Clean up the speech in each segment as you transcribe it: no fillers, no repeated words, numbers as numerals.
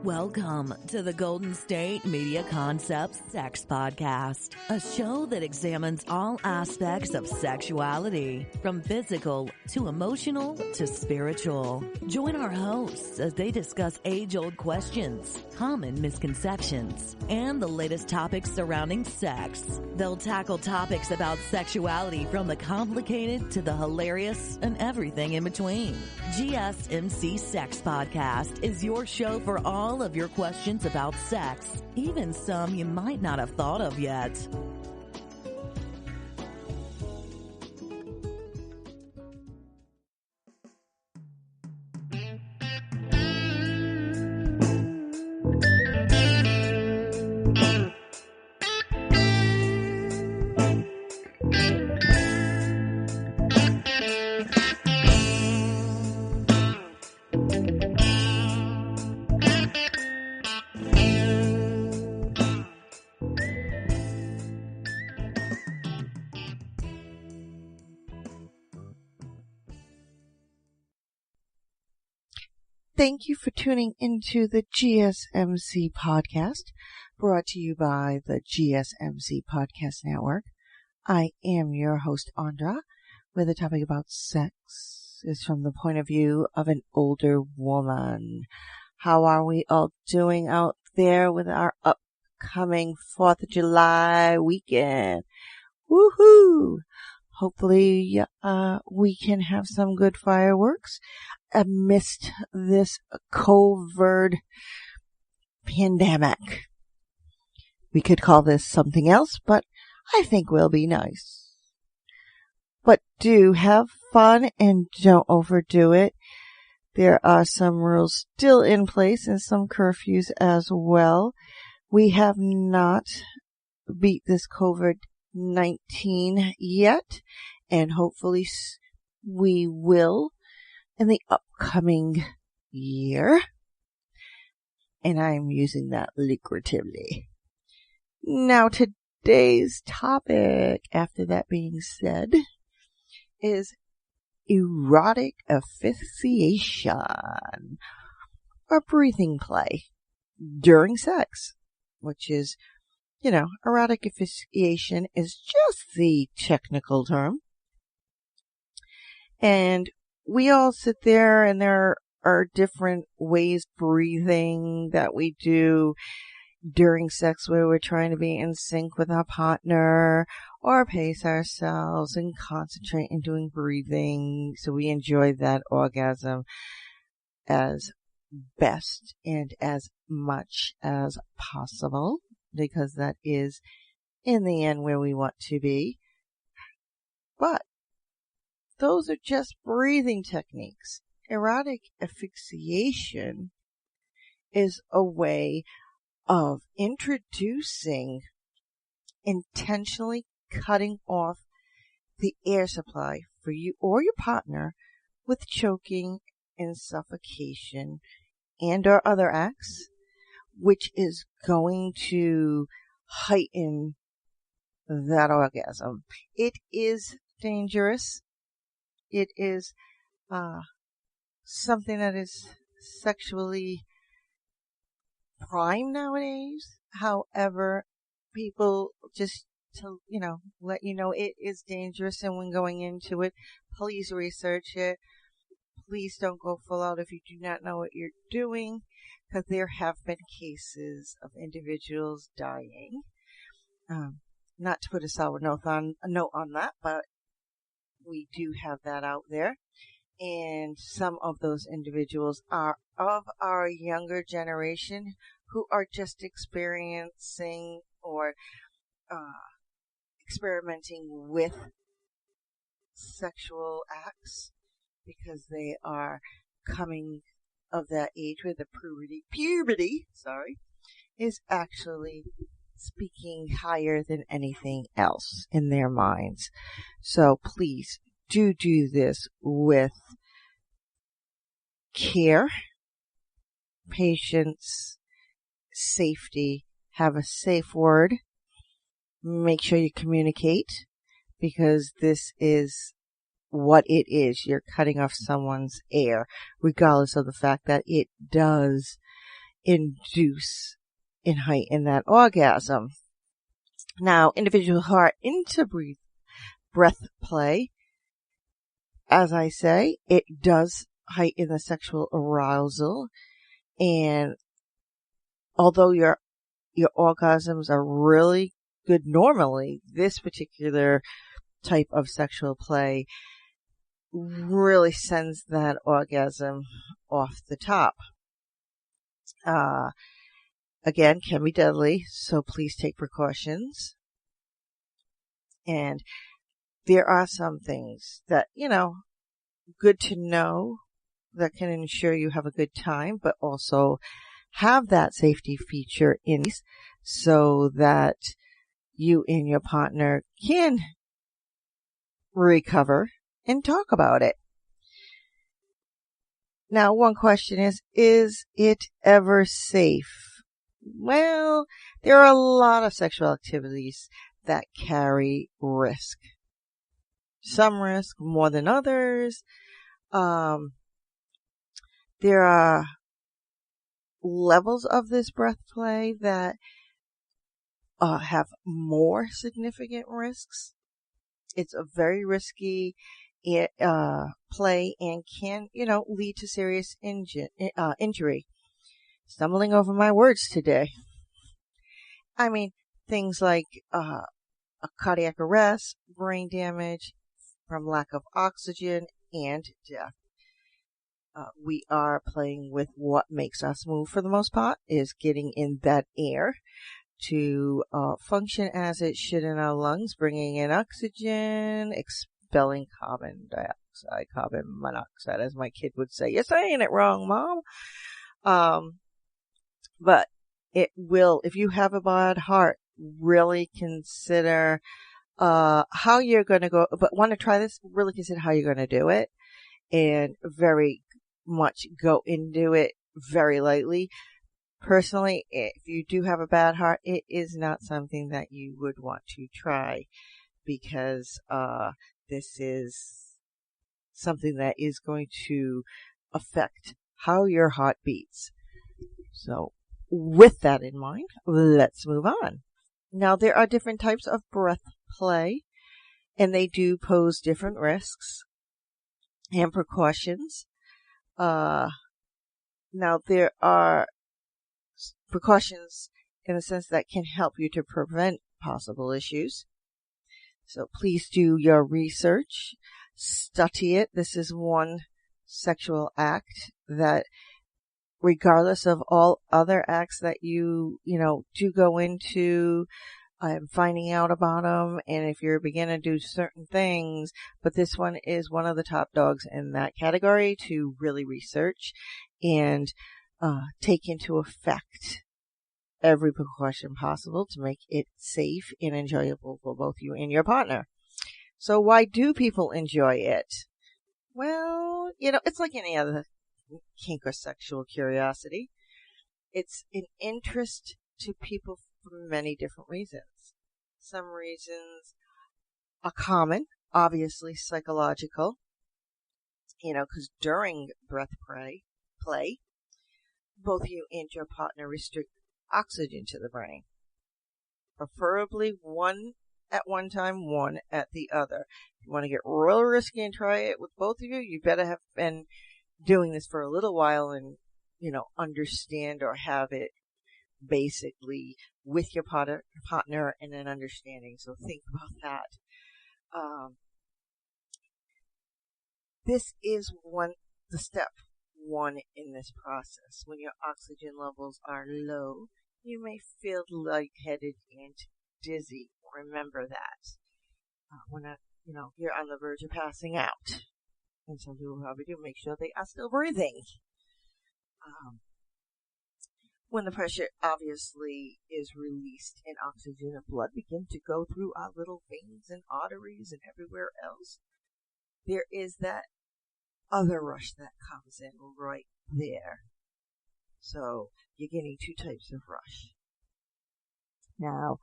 Welcome to the Golden State Media Concepts Sex Podcast, a show that examines all aspects of sexuality, from physical to emotional to spiritual. Join our hosts as they discuss age-old questions, common misconceptions, and the latest topics surrounding sex. They'll tackle topics about sexuality from the complicated to the hilarious and everything in between. GSMC Sex Podcast is your show for all of your questions about sex, even some you might not have thought of yet. Thank you for tuning into the GSMC podcast, brought to you by the GSMC Podcast Network. I am your host, Andra, where the topic about sex is from the point of view of an older woman. How are we all doing out there with our upcoming 4th of July weekend? Woohoo! Hopefully, we can have some good fireworks amidst this COVID pandemic. We could call this something else, but I think will be nice. But do have fun and don't overdo it. There are some rules still in place and some curfews as well. We have not beat this COVID-19 yet, and hopefully we will in the upcoming year. And I'm using that lucratively. Now today's topic, after that being said, is erotic asphyxiation, or breathing play during sex, which is, erotic asphyxiation is just the technical term. And we all sit there, and there are different ways breathing that we do during sex where we're trying to be in sync with our partner or pace ourselves and concentrate in doing breathing so we enjoy that orgasm as best and as much as possible, because that is in the end where we want to be. But those are just breathing techniques. Erotic asphyxiation is a way of introducing, intentionally cutting off the air supply for you or your partner with choking and suffocation and or other acts, which is going to heighten that orgasm. It is dangerous. It is something that is sexually prime nowadays. However, people just to, let you know it is dangerous, and when going into it, please research it. Please don't go full out if you do not know what you're doing, because there have been cases of individuals dying. Not to put a sour note on that, but we do have that out there. And some of those individuals are of our younger generation who are just experiencing or experimenting with sexual acts because they are coming of that age where the puberty is actually speaking higher than anything else in their minds. So please do this with care, patience, safety. Have a safe word. Make sure you communicate, because this is what it is. You're cutting off someone's air, regardless of the fact that it does induce and heighten that orgasm. Now, individuals who are into breath play, as I say, it does heighten the sexual arousal. And although your orgasms are really good normally, this particular type of sexual play really sends that orgasm off the top. Again, can be deadly, so please take precautions. And there are some things that, good to know that can ensure you have a good time, but also have that safety feature in so that you and your partner can recover and talk about it. Now, one question is it ever safe? Well, there are a lot of sexual activities that carry risk. Some risk more than others. There are levels of this breath play that have more significant risks. It's a very risky play and can, lead to serious injury. Stumbling over my words today. I mean, things like a cardiac arrest, brain damage from lack of oxygen, and death. We are playing with what makes us move for the most part, is getting in that air to function as it should in our lungs, bringing in oxygen, expelling carbon dioxide, carbon monoxide, as my kid would say. You're saying it wrong, Mom. But it will, if you have a bad heart, really consider how you're going to go, but want to try this, really consider how you're going to do it, and very much go into it very lightly. Personally, if you do have a bad heart, it is not something that you would want to try, because this is something that is going to affect how your heart beats. So with that in mind, let's move on. Now, there are different types of breath play, and they do pose different risks and precautions. Now, there are precautions in the sense that can help you to prevent possible issues. So please do your research, study it. This is one sexual act that, regardless of all other acts that you do go into, finding out about them, and if you're a beginner, do certain things, but this one is one of the top dogs in that category to really research and take into effect every precaution possible to make it safe and enjoyable for both you and your partner. So why do people enjoy it? Well, it's like any other kink or sexual curiosity. It's an interest to people for many different reasons. Some reasons are common, obviously psychological, because during breath play, both you and your partner restrict oxygen to the brain. Preferably one at one time, one at the other. If you want to get real risky and try it with both of you, you better have been doing this for a little while and, understand or have it basically with your partner and an understanding. So think about that. This is the step one in this process. When your oxygen levels are low, you may feel lightheaded and dizzy. Remember that. When you're on the verge of passing out. And some people probably do make sure they are still breathing. When the pressure obviously is released and oxygen and blood begin to go through our little veins and arteries and everywhere else, there is that other rush that comes in right there. So you're getting two types of rush. Now,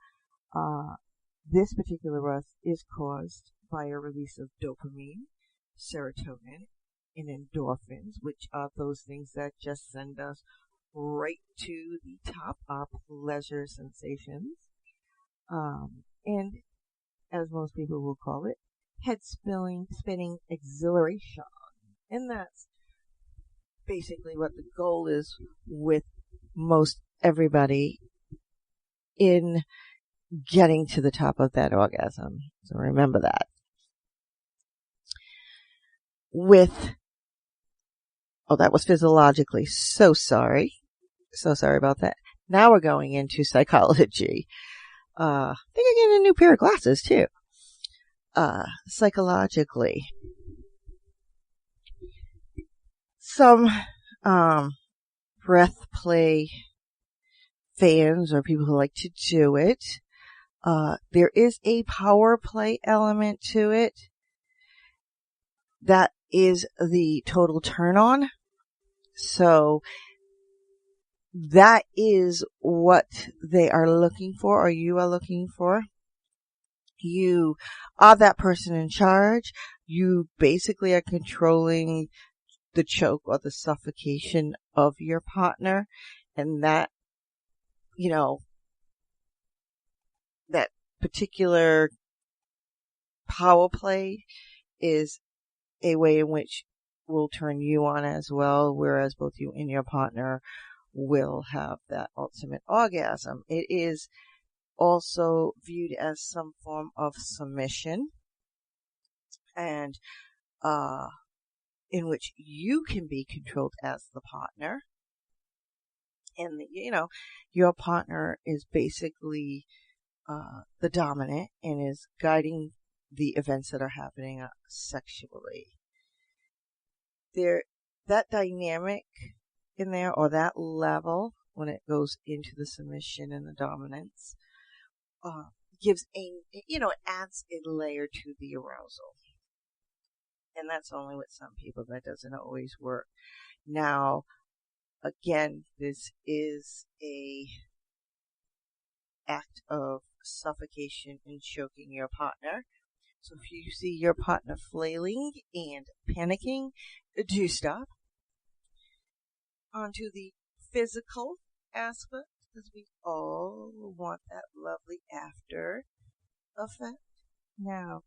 this particular rush is caused by a release of dopamine, serotonin, and endorphins, which are those things that just send us right to the top are pleasure sensations. And as most people will call it, head spinning exhilaration. And that's basically what the goal is with most everybody in getting to the top of that orgasm. So remember that. That was physiologically. So sorry. So sorry about that. Now we're going into psychology. I think I'm getting a new pair of glasses too. Psychologically. Some, breath play fans or people who like to do it. There is a power play element to it. That is the total turn on. So that is what they are looking for, or you are looking for. You are that person in charge. You basically are controlling the choke or the suffocation of your partner. And that, that particular power play is a way in which will turn you on as well, whereas both you and your partner will have that ultimate orgasm. It is also viewed as some form of submission, and in which you can be controlled as the partner. And, your partner is basically the dominant and is guiding the events that are happening sexually. That dynamic in there, or that level, when it goes into the submission and the dominance, gives it adds a layer to the arousal. And that's only with some people. That doesn't always work. Now, again, this is a act of suffocation and choking your partner. So if you see your partner flailing and panicking, do stop. Onto the physical aspect, because we all want that lovely after effect. Now,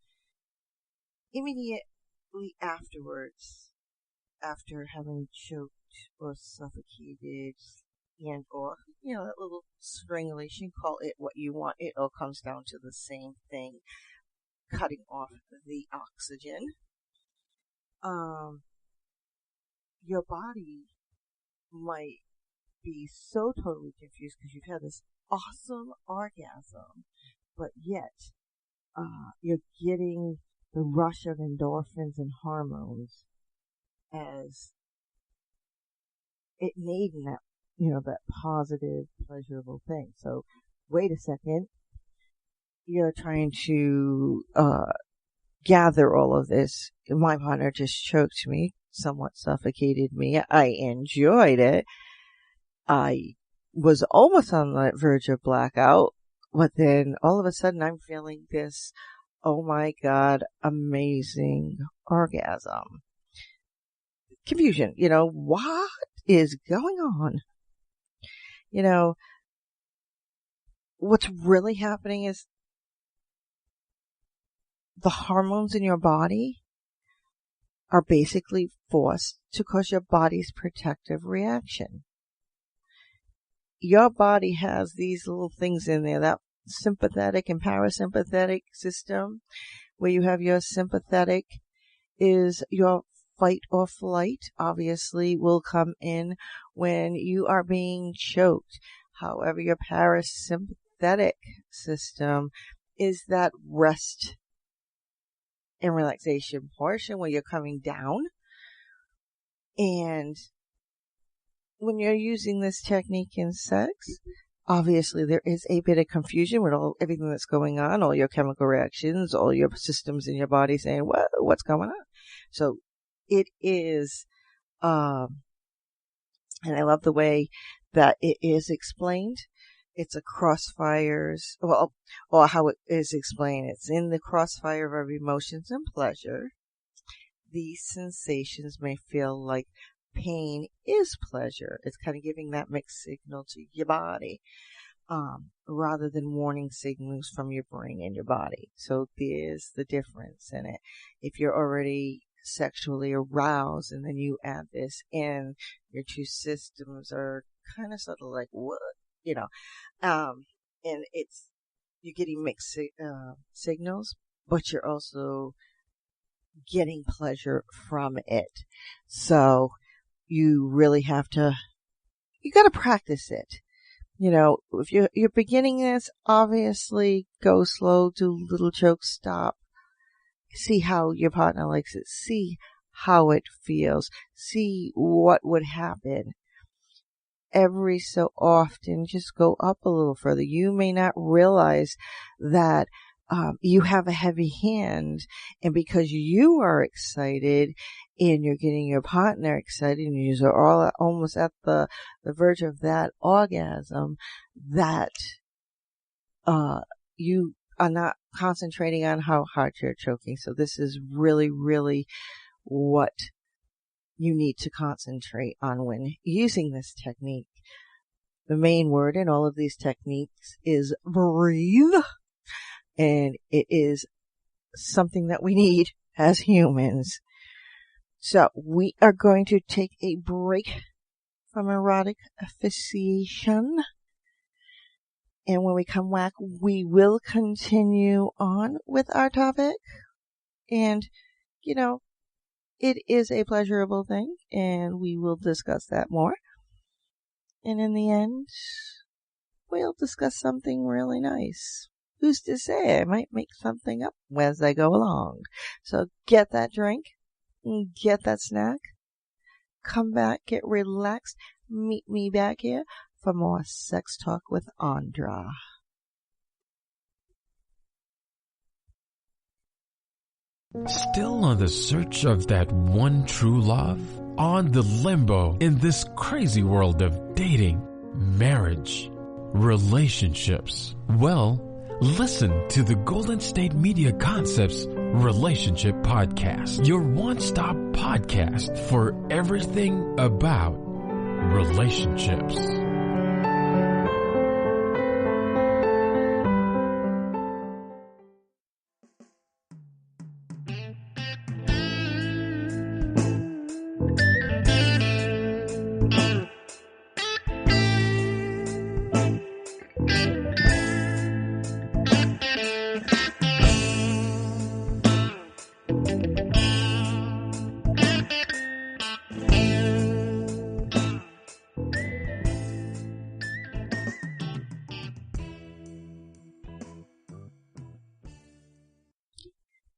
immediately afterwards, after having choked or suffocated and or, that little strangulation, call it what you want, it all comes down to the same thing, cutting off the oxygen. Your body might be so totally confused because you've had this awesome orgasm, but yet you're getting the rush of endorphins and hormones as it made in that, that positive, pleasurable thing. So wait a second, you're trying to gather all of this. My partner just choked me, somewhat suffocated me. I enjoyed it. I was almost on the verge of blackout, but then all of a sudden I'm feeling this, oh my God, amazing orgasm. Confusion, what is going on? What's really happening is the hormones in your body are basically forced to cause your body's protective reaction. Your body has these little things in there, that sympathetic and parasympathetic system, where you have your sympathetic is your fight or flight, obviously will come in when you are being choked. However, your parasympathetic system is that rest and relaxation portion where you're coming down. And when you're using this technique in sex, obviously there is a bit of confusion with everything that's going on, all your chemical reactions, all your systems in your body saying, well, what's going on? So it is, and I love the way that it is explained. It's a crossfires, or how it is explained. It's in the crossfire of emotions and pleasure. These sensations may feel like pain is pleasure. It's kind of giving that mixed signal to your body, rather than warning signals from your brain and your body. So there's the difference in it. If you're already sexually aroused and then you add this in, your two systems are kind of sort of like, what? And you're getting mixed signals, but you're also getting pleasure from it. So you really you got to practice it. If you're beginning this, obviously go slow, do little chokes, stop, see how your partner likes it, see how it feels, see what would happen. Every so often, just go up a little further. You may not realize that you have a heavy hand, and because you are excited and you're getting your partner excited and you're all almost at the verge of that orgasm, that you are not concentrating on how hard you're choking. So this is really, really what you need to concentrate on when using this technique. The main word in all of these techniques is breathe. And it is something that we need as humans. So we are going to take a break from erotic asphyxiation. And when we come back, we will continue on with our topic. And, it is a pleasurable thing, and we will discuss that more. And in the end, we'll discuss something really nice. Who's to say? I might make something up as I go along. So get that drink, get that snack, come back, get relaxed, meet me back here for more Sex Talk with Andra. Still on the search of that one true love? On the limbo in this crazy world of dating, marriage, relationships? Well, listen to the Golden State Media Concepts Relationship Podcast, your one-stop podcast for everything about relationships.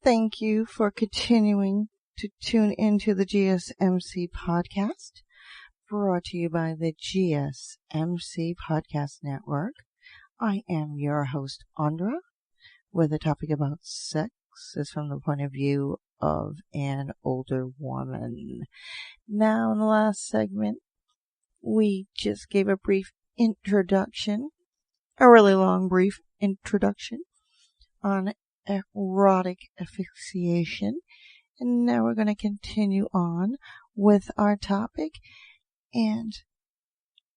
Thank you for continuing to tune into the GSMC podcast, brought to you by the GSMC Podcast Network. I am your host, Andra, where the topic about sex is from the point of view of an older woman. Now, in the last segment, we just gave a brief introduction, a really long brief introduction on erotic asphyxiation, and now we're going to continue on with our topic. And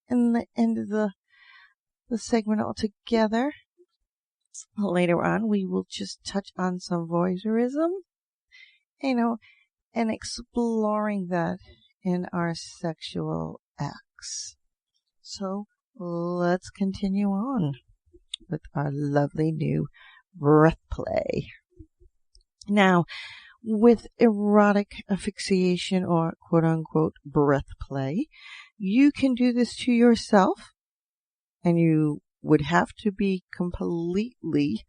in the end of the segment altogether, later on, we will just touch on some voyeurism, and exploring that in our sexual acts. So let's continue on with our lovely new breath play. Now, with erotic asphyxiation, or quote-unquote breath play, you can do this to yourself, and you would have to be completely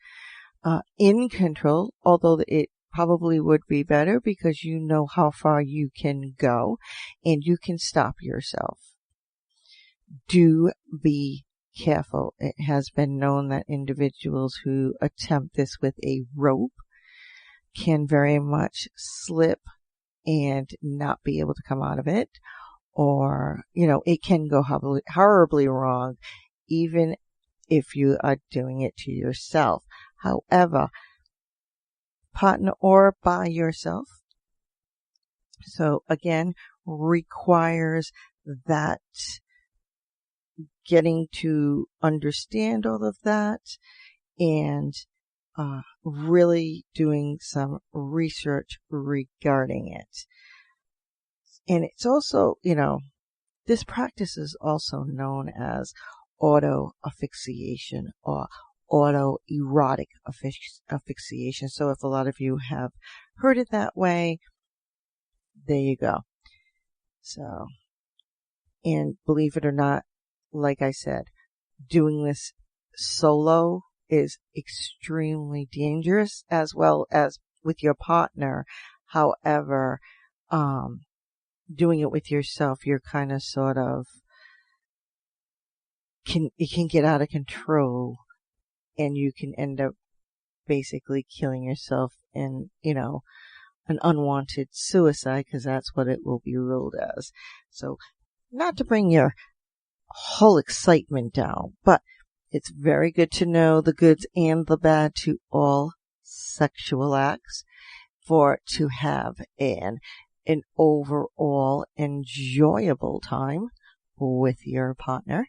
in control, although it probably would be better because you know how far you can go and you can stop yourself. Do be careful. It has been known that individuals who attempt this with a rope can very much slip and not be able to come out of it, or, it can go horribly wrong, even if you are doing it to yourself. However, partner or by yourself. So again, requires that getting to understand all of that and really doing some research regarding it. And it's also, this practice is also known as auto-asphyxiation or auto-erotic asphyxiation. So if a lot of you have heard it that way, there you go. So, and believe it or not, like I said, doing this solo is extremely dangerous as well as with your partner. However, doing it with yourself, you're kind of sort of it can get out of control and you can end up basically killing yourself in, an unwanted suicide, because that's what it will be ruled as. So not to bring your whole excitement down, but it's very good to know the goods and the bad to all sexual acts for to have an overall enjoyable time with your partner.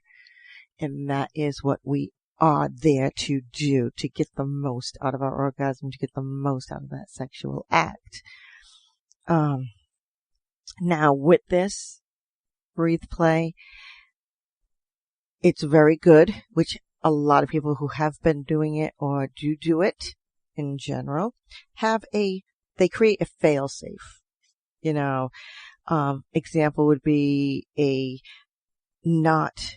And that is what we are there to do, to get the most out of our orgasm, to get the most out of that sexual act. Now with this breathe play, it's very good, which a lot of people who have been doing it or do it in general they create a fail safe. Example would be a knot,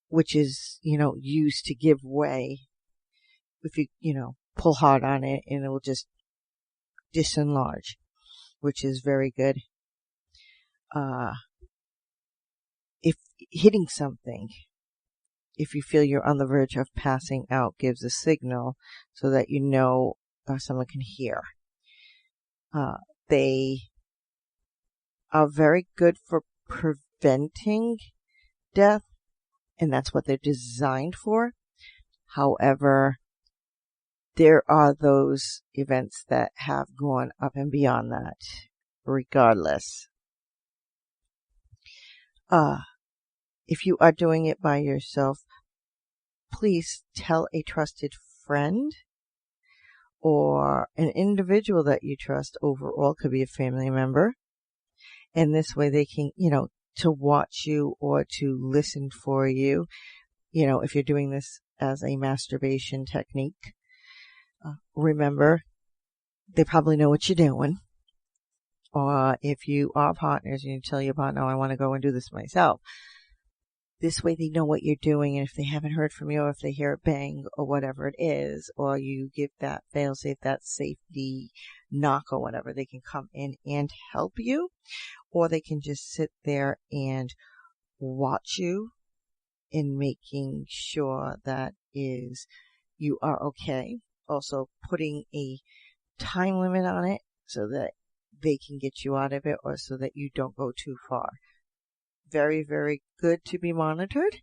which is, used to give way if you, pull hard on it, and it will just disenlarge, which is very good. If hitting something, if you feel you're on the verge of passing out, gives a signal so that someone can hear. They are very good for preventing death, and that's what they're designed for. However, there are those events that have gone up and beyond that, regardless. If you are doing it by yourself, please tell a trusted friend or an individual that you trust. Overall, could be a family member. And this way they can, to watch you or to listen for you. If you're doing this as a masturbation technique, remember, they probably know what you're doing. Or if you are partners and you tell your partner, I want to go and do this myself. This way they know what you're doing, and if they haven't heard from you, or if they hear a bang or whatever it is, or you give that fail-safe, that safety knock or whatever, they can come in and help you, or they can just sit there and watch you in making sure that you are okay. Also putting a time limit on it so that they can get you out of it, or so that you don't go too far. Very, very good to be monitored,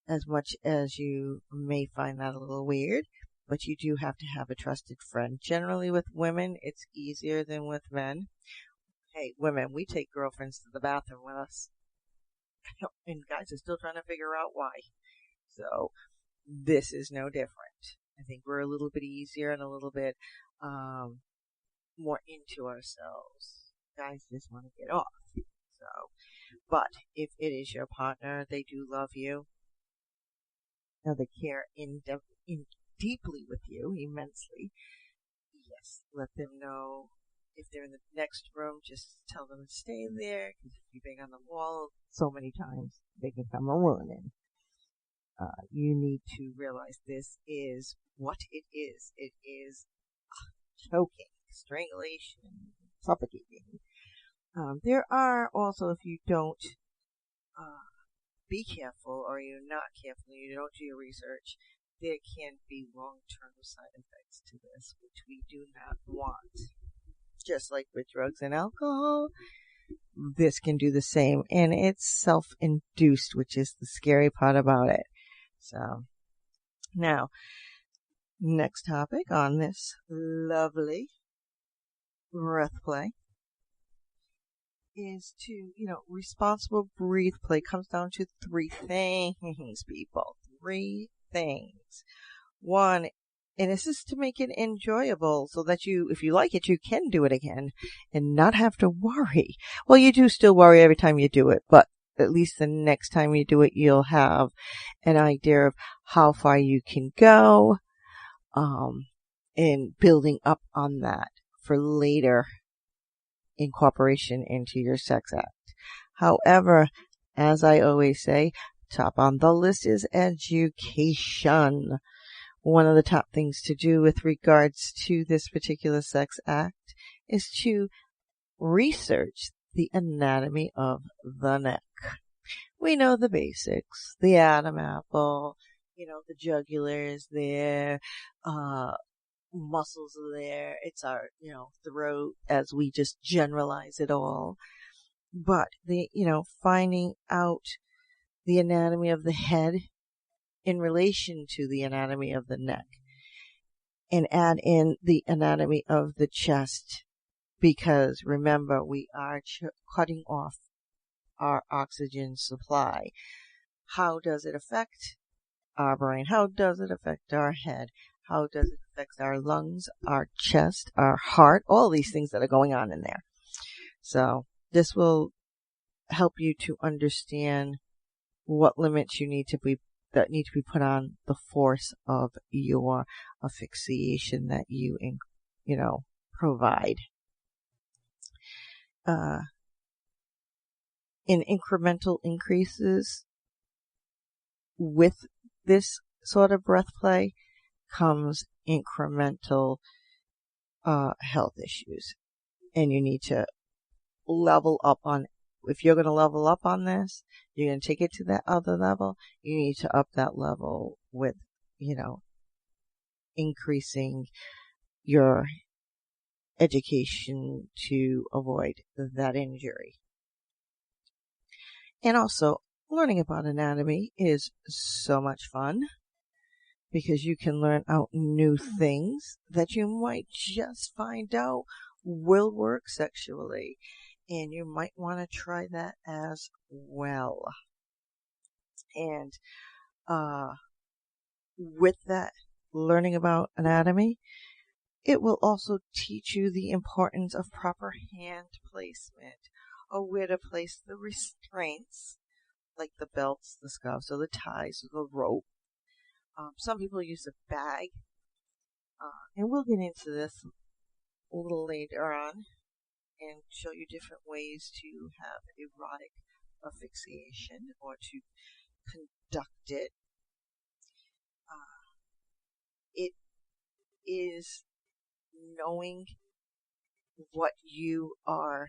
as much as you may find that a little weird, but you do have to have a trusted friend. Generally with women, it's easier than with men. Hey, women, we take girlfriends to the bathroom with us, and guys are still trying to figure out why. So this is no different. I think we're a little bit easier and a little bit more into ourselves. Guys just want to get off. So, but if it is your partner, they do love you. They care deeply with you, immensely. Yes, let them know. If they're in the next room, just tell them to stay there, because if you bang on the wall so many times, they can come a-running. You need to realize this is what it is. It is choking, strangulation, suffocating. There are also, if you don't be careful, or you're not careful, you don't do your research, there can be long-term side effects to this, which we do not want. Just like with drugs and alcohol, this can do the same, and it's self-induced, which is the scary part about it. So, now, next topic on this lovely breath play is to, responsible breathe play comes down to 3 things, people. 3 things. 1, and this is to make it enjoyable so that if you like it, you can do it again and not have to worry. Well, you do still worry every time you do it, but at least the next time you do it, you'll have an idea of how far you can go, and building up on that for later incorporation into your sex act. However, as I always say, top on the list is education. One of the top things to do with regards to this particular sex act is to research the anatomy of the neck. We know the basics, the Adam apple, the jugular is there, muscles are there, it's our, throat, as we just generalize it all. But finding out the anatomy of the head in relation to the anatomy of the neck, and add in the anatomy of the chest, because remember, we are cutting off our oxygen supply. How does it affect our brain? How does it affect our head? How does it affect our lungs, our chest, our heart, all these things that are going on in there? So this will help you to understand what limits that need to be put on the force of your asphyxiation that you provide. In incremental increases with this sort of breath play comes incremental health issues, and you need to level up on. If you're going to level up on this, you're going to take it to that other level. You need to up that level with, increasing your education to avoid that injury. And also, learning about anatomy is so much fun, because you can learn out new things that you might just find out will work sexually. And you might want to try that as well. And with that learning about anatomy, it will also teach you the importance of proper hand placement, or where to place the restraints, like the belts, the scarves, or the ties, or the rope. Some people use a bag, and we'll get into this a little later on and show you different ways to have erotic asphyxiation or to conduct it. It is knowing what you are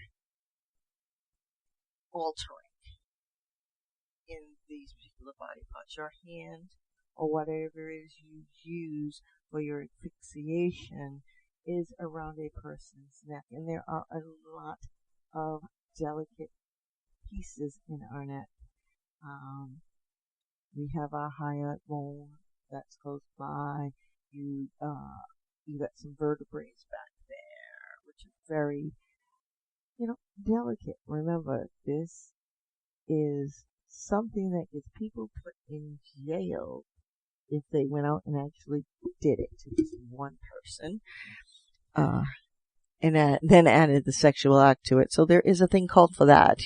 altering in these particular body parts, your hand or whatever it is you use for your asphyxiation is around a person's neck, and there are a lot of delicate pieces in our neck. We have our hyoid bone that's close by. You got some vertebrae back there, which are very, delicate. Remember, this is something that gets people put in jail if they went out and actually did it to just one person. And then added the sexual act to it. So there is a thing called for that,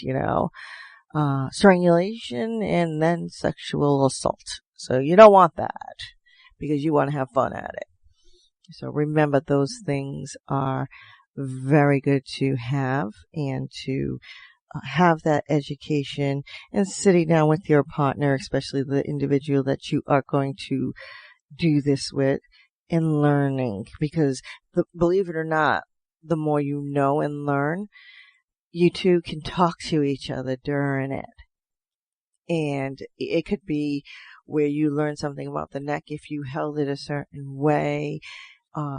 strangulation and then sexual assault. So you don't want that, because you want to have fun at it. So remember, those things are very good to have, and to have that education and sitting down with your partner, especially the individual that you are going to do this with, and learning, because believe it or not, the more you know and learn, you two can talk to each other during it. And it could be where you learn something about the neck if you held it a certain way.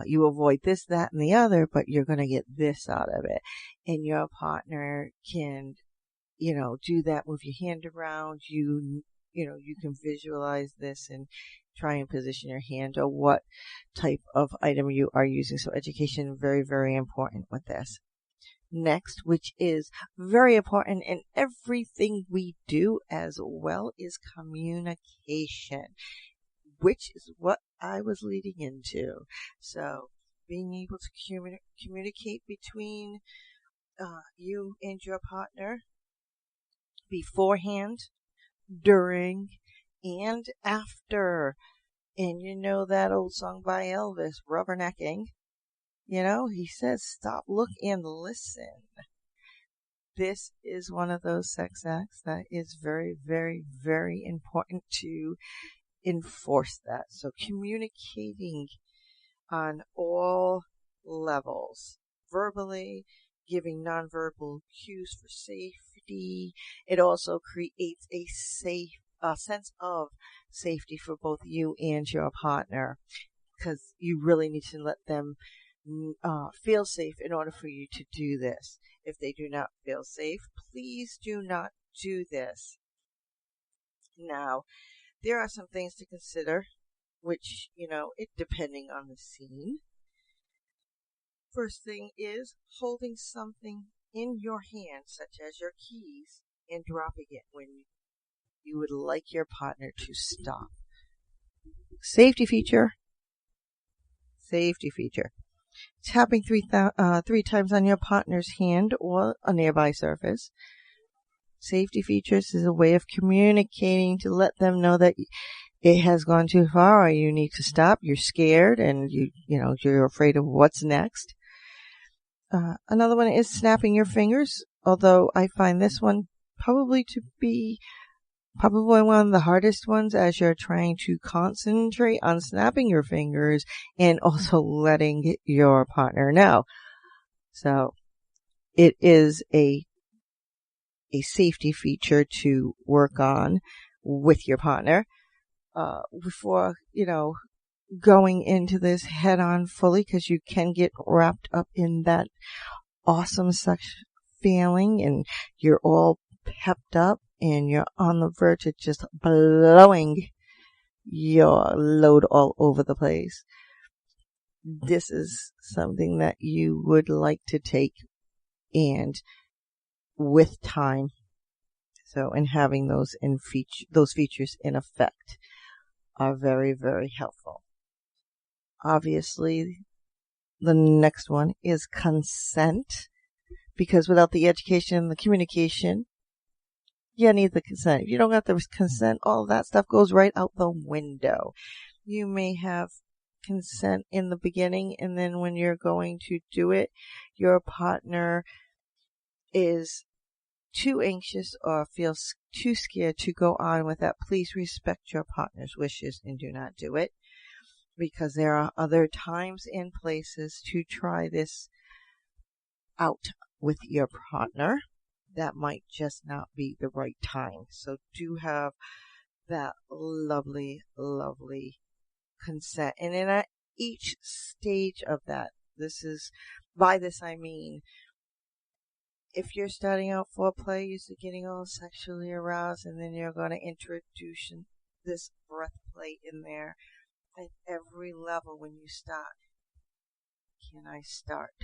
You avoid this, that, and the other, but you're going to get this out of it. And your partner can, do that, move your hand around. You can visualize this and try and position your hand, or what type of item you are using. So education is very, very important with this. next, which is very important in everything we do, as well, is communication, which is what I was leading into. So being able to communicate between you and your partner beforehand, during, and after. And you know that old song by Elvis, Rubbernecking? He says, stop, look, and listen. This is one of those sex acts that is very, very, very important to enforce that. So communicating on all levels, verbally, giving nonverbal cues for safety. It also creates a sense of safety for both you and your partner, because you really need to let them feel safe in order for you to do this. If they do not feel safe, please do not do this. Now, there are some things to consider, which, it depending on the scene. First thing is holding something in your hand, such as your keys, and dropping it when you would like your partner to stop. Safety feature. Tapping three times on your partner's hand or a nearby surface. Safety features is a way of communicating to let them know that it has gone too far, or you need to stop. You're scared, and you're afraid of what's next. Another one is snapping your fingers, although I find this one probably to be one of the hardest ones, as you're trying to concentrate on snapping your fingers and also letting your partner know. So it is a safety feature to work on with your partner before, going into this head on fully, because you can get wrapped up in that awesome sex feeling, and you're all pepped up and you're on the verge of just blowing your load all over the place. This is something that you would like to take, and with time. So, and having those features in effect are very, very helpful. Obviously, the next one is consent, because without the education and the communication, you need the consent. If you don't have the consent, all that stuff goes right out the window. You may have consent in the beginning, and then when you're going to do it, your partner is too anxious or feels too scared to go on with that. Please respect your partner's wishes and do not do it, because there are other times and places to try this out with your partner. That might just not be the right time. So do have that lovely, lovely consent. And then at each stage of that, by this I mean, if you're starting out foreplay, you're getting all sexually aroused, and then you're going to introduce this breath play in there at every level when you start. Can I start?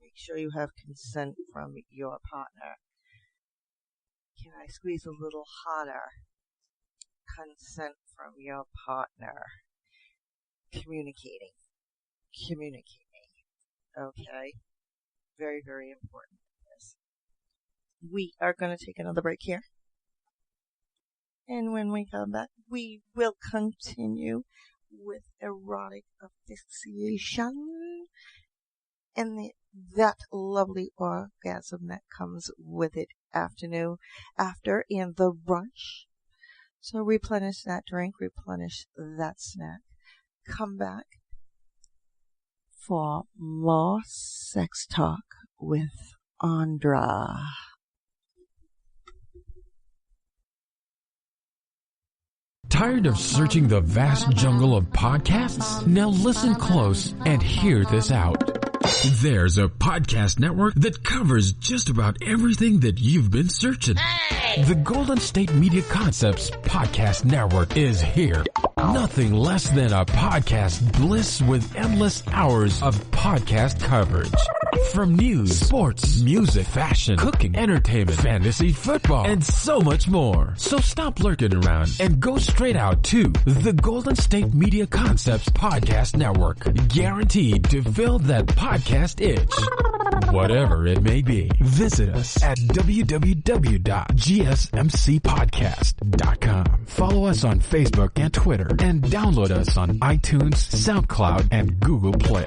Make sure you have consent from your partner. Can I squeeze a little harder? Consent from your partner. Communicating. Okay? Very, very important. This. We are going to take another break here. And when we come back, we will continue with erotic asphyxiation and that lovely orgasm that comes with it after, and the rush. So replenish that drink, replenish that snack. Come back for more sex talk with Andra. Tired of searching the vast jungle of podcasts? Now listen close and hear this out. There's a podcast network that covers just about everything that you've been searching. Hey! The Golden State Media Concepts Podcast Network is here. Nothing less than a podcast bliss with endless hours of podcast coverage. From news, sports, music, fashion, cooking, entertainment, fantasy, football, and so much more. So stop lurking around and go straight out to the Golden State Media Concepts Podcast Network. Guaranteed to fill that podcast itch. Whatever it may be. Visit us at www.gsmcpodcast.com. Follow us on Facebook and Twitter, and download us on iTunes, SoundCloud, and Google Play.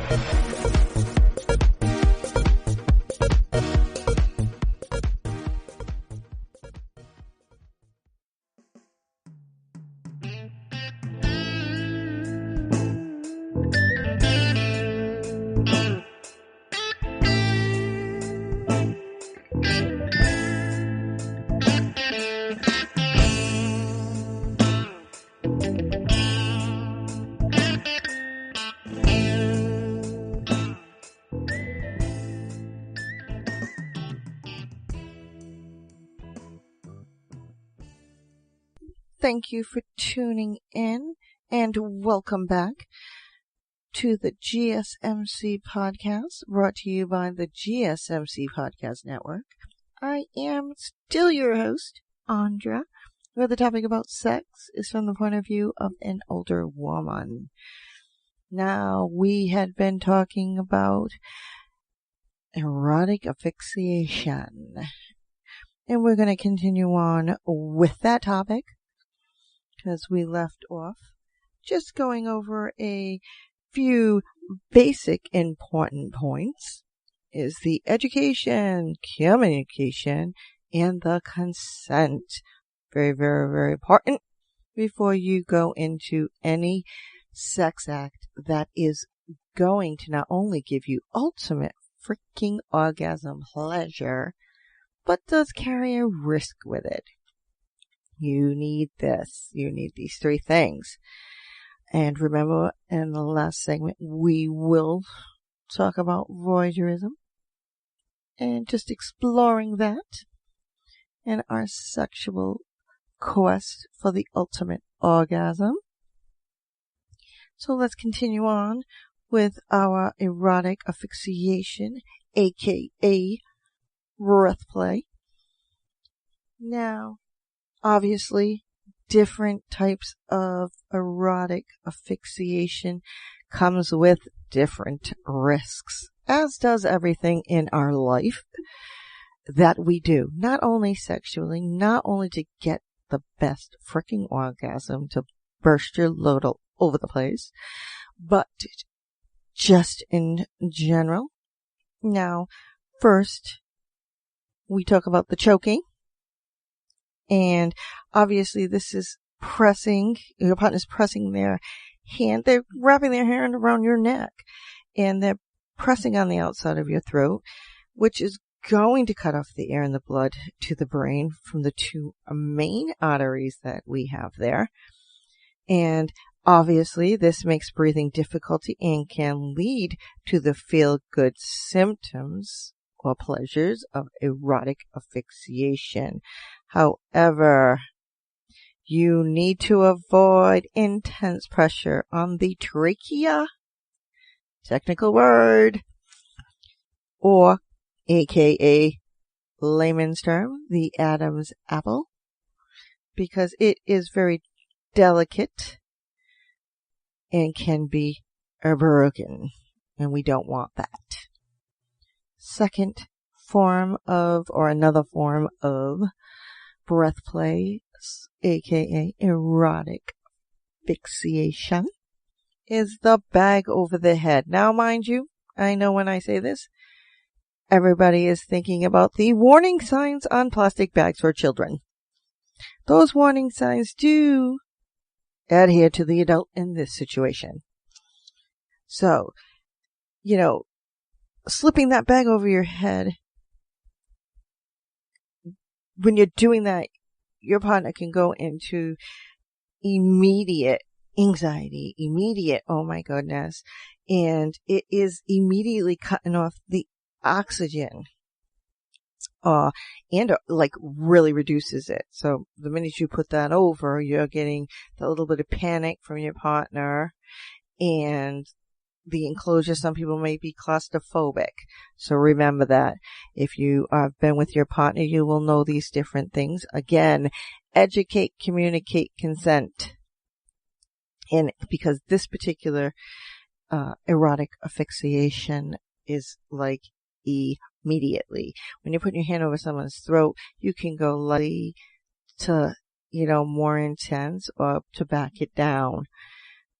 Thank you for tuning in and welcome back to the GSMC podcast, brought to you by the GSMC Podcast Network. I am still your host, Andra, where the topic about sex is from the point of view of an older woman. Now, we had been talking about erotic asphyxiation, and we're going to continue on with that topic, because we left off just going over a few basic important points is the education, communication, and the consent. Very, very, very important before you go into any sex act that is going to not only give you ultimate freaking orgasm pleasure, but does carry a risk with it. You need this. You need these three things. And remember, in the last segment, we will talk about voyeurism and just exploring that and our sexual quest for the ultimate orgasm. So let's continue on with our erotic asphyxiation, a.k.a. breath play. Now, obviously, different types of erotic asphyxiation comes with different risks, as does everything in our life that we do. Not only sexually, not only to get the best freaking orgasm, to burst your load all over the place, but just in general. Now, first, we talk about the choking. And obviously this is pressing, your partner's pressing their hand, they're wrapping their hand around your neck, and they're pressing on the outside of your throat, which is going to cut off the air and the blood to the brain from the two main arteries that we have there. And obviously this makes breathing difficulty and can lead to the feel-good symptoms or pleasures of erotic asphyxiation. However, you need to avoid intense pressure on the trachea, technical word, or a.k.a. layman's term, the Adam's apple, because it is very delicate and can be broken, and we don't want that. Second form of, or another form of breath play, aka erotic asphyxiation, is the bag over the head. Now, mind you, I know when I say this, everybody is thinking about the warning signs on plastic bags for children. Those warning signs do adhere to the adult in this situation. So, slipping that bag over your head, when you're doing that, your partner can go into immediate anxiety, immediate, oh my goodness, and it is immediately cutting off the oxygen, and really reduces it. So the minute you put that over, you're getting a little bit of panic from your partner, and the enclosure. Some people may be claustrophobic. So remember that. If you have been with your partner, you will know these different things. Again, educate, communicate, consent. And because this particular erotic asphyxiation is like immediately. When you put your hand over someone's throat, you can go lightly to, more intense, or to back it down.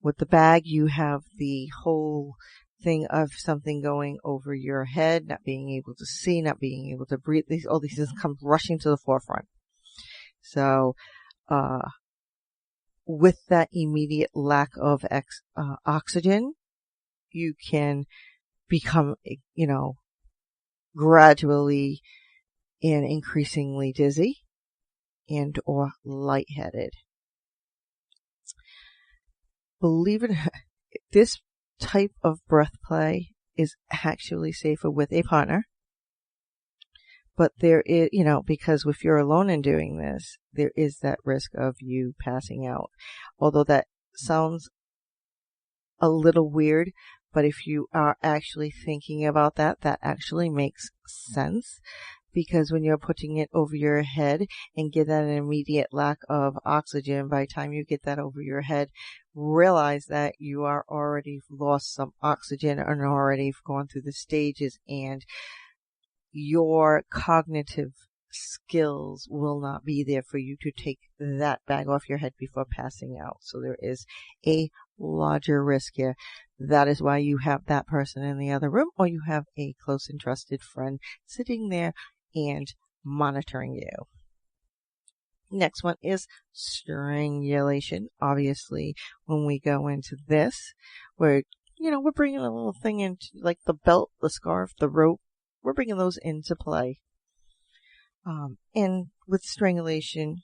With the bag, you have the whole thing of something going over your head, not being able to see, not being able to breathe. All these things come rushing to the forefront. So, with that immediate lack of oxygen, you can become, gradually and increasingly dizzy and or lightheaded. Believe it or not, this type of breath play is actually safer with a partner. But there is, because if you're alone in doing this, there is that risk of you passing out. Although that sounds a little weird, but if you are actually thinking about that, that actually makes sense. Because when you're putting it over your head and get that immediate lack of oxygen, by the time you get that over your head, realize that you are already lost some oxygen and already gone through the stages, and your cognitive skills will not be there for you to take that bag off your head before passing out. So there is a larger risk here. That is why you have that person in the other room, or you have a close and trusted friend sitting there and monitoring you. Next one is strangulation. Obviously, when we go into this, we're bringing a little thing into, like the belt, the scarf, the rope. We're bringing those into play. And with strangulation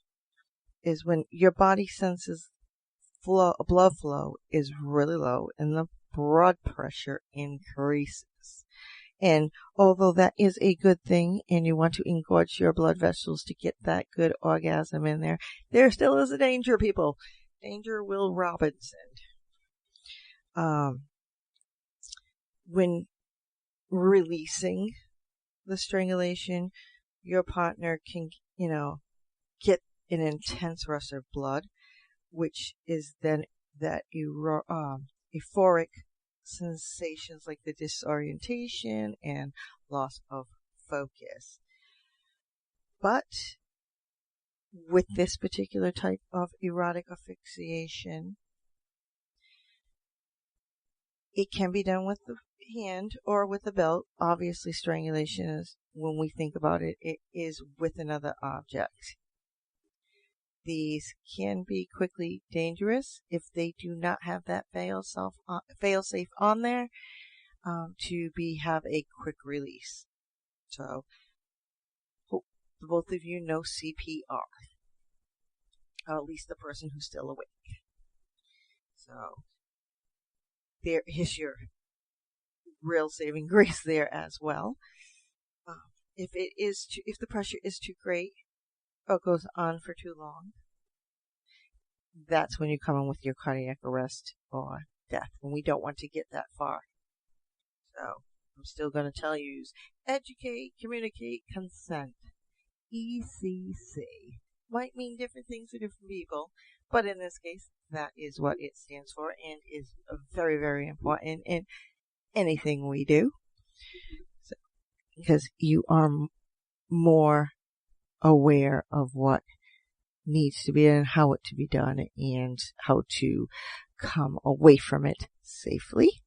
is when your body senses blood flow is really low and the blood pressure increases. And although that is a good thing and you want to engorge your blood vessels to get that good orgasm in there, there still is a danger, people. Danger, Will Robinson. When releasing the strangulation, your partner can, get an intense rush of blood, which is then that euphoric sensations like the disorientation and loss of focus. But with this particular type of erotic asphyxiation, it can be done with the hand or with a belt. Obviously, strangulation is, when we think about it, it is with another object. These can be quickly dangerous if they do not have that fail-safe on there to have a quick release. So, hope both of you know CPR, or at least the person who's still awake. So, there is your real saving grace there as well. If the pressure is too great or goes on for too long, that's when you come in with your cardiac arrest or death, and we don't want to get that far. So I'm still going to tell you, educate, communicate, consent. ECC might mean different things to different people, but in this case, that is what it stands for and is very, very important in anything we do. So, because you are more aware of what needs to be and how it to be done and how to come away from it safely.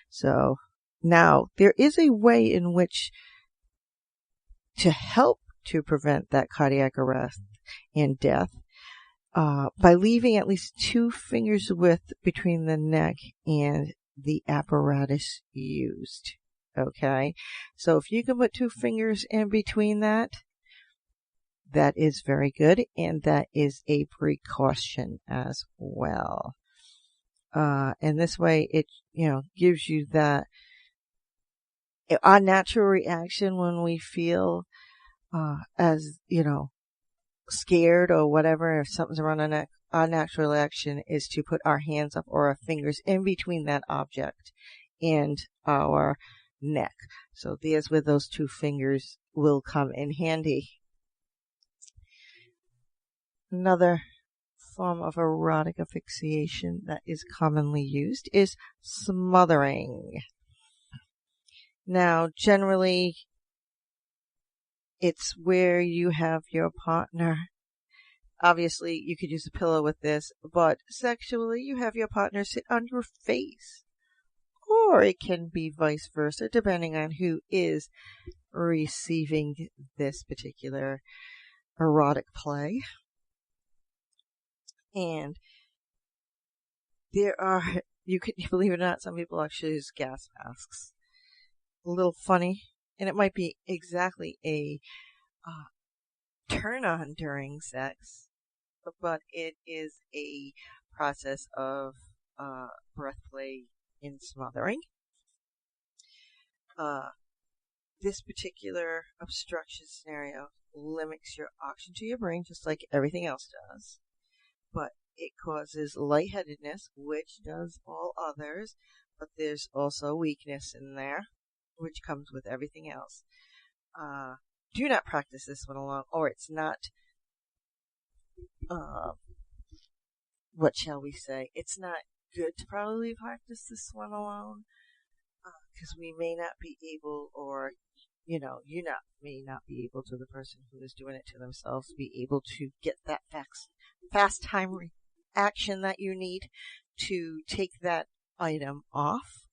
So now there is a way in which to help to prevent that cardiac arrest and death by leaving at least 2 fingers width between the neck and the apparatus used. Okay, so if you can put 2 fingers in between that is very good, and that is a precaution as well. And this way, it gives you that our natural reaction when we feel as scared or whatever, if something's around our neck, our natural reaction is to put our hands up or our fingers in between that object and our neck. So there's where those two fingers will come in handy. Another form of erotic asphyxiation that is commonly used is smothering. Now, generally, it's where you have your partner. Obviously, you could use a pillow with this, but sexually, you have your partner sit on your face. Or it can be vice versa, depending on who is receiving this particular erotic play. And there are, you can believe it or not, some people actually use gas masks. A little funny, and it might be exactly a turn on during sex, but it is a process of breath play in smothering. This particular obstruction scenario limits your oxygen to your brain, just like everything else does. But it causes lightheadedness, which does all others, but there's also weakness in there, which comes with everything else. Do not practice this one alone, or it's not, what shall we say, it's not good to probably practice this one alone, because we may not be able, or, you may not be able to, the person who is doing it to themselves, be able to get that fast time reaction that you need to take that item off,